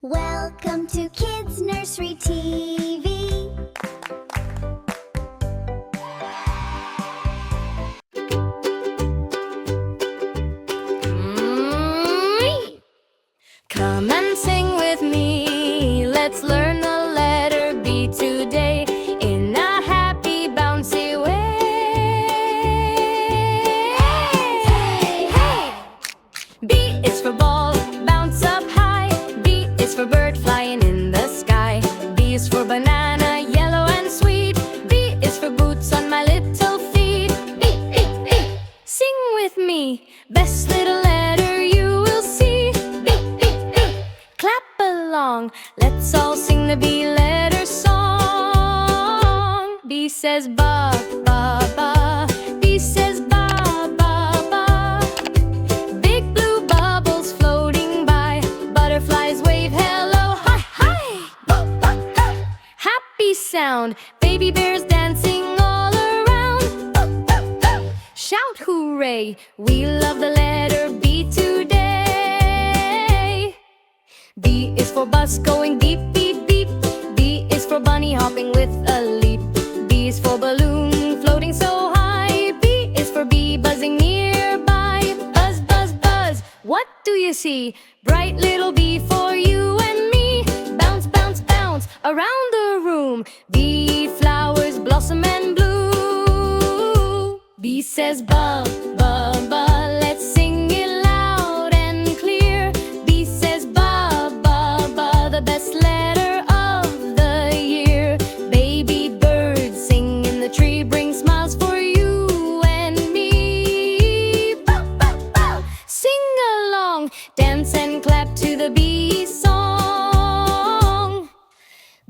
Welcome to Kids Nursery TV. Come and sing with me. Let's learn the letter B today in a happy, bouncy way. Hey, hey! B is for ball, bounce up high. B is for bird flying in the sky. B is for banana, yellow and sweet. B is for boots on my little feet. B, B, B. Sing with me. Best little letter you will see. B, B, B. Clap along. Let's all sing the B letter song. B says ba, ba, ba. B says ba, ba, ba. Big blue bubbles floating by. Butterflies wave hello, hi, hi. Happy sound. Baby bears dancing all around. Shout hooray. We love the letter B today. B is for bus going beep, beep, beep. B is for bunny hopping with a leap. B is for balloon floating so high. B is for bee buzzing nearby. Buzz, buzz, buzz. What do you see? Bright little bee for you and me. Bounce, bounce, bounce around the room. Bee flowers blossom and bloom. B says ba, ba, ba. Let's sing it loud and clear. B says ba, ba, ba. The best letter of the year. Baby birds sing in the tree. Bring smiles for you and me. Ba, ba, ba. Sing along. Dance and clap to the bee song.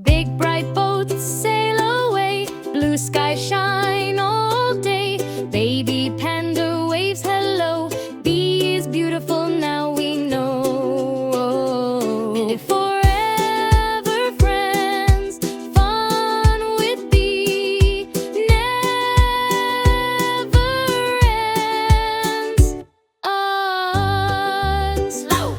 Big bright boats sail away. Blue sky shine all day. Baby panda waves hello. B is beautiful, now we know. Forever friends, fun with B never ends. Slow.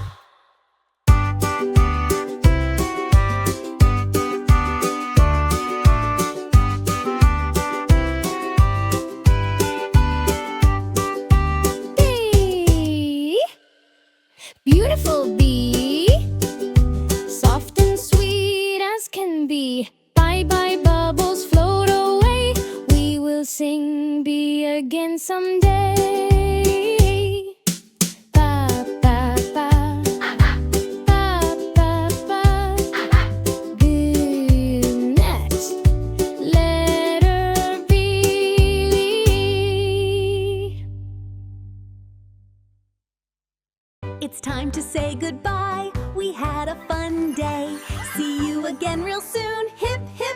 Bee, beautiful bee, soft and sweet as can be. Bye bye bubbles, float away. We will sing bee again someday. Ba ba ba, ba ba ba. Good. Next, letter B. It's time to say goodbye. We had a fun day. See you again real soon. Hip, hip.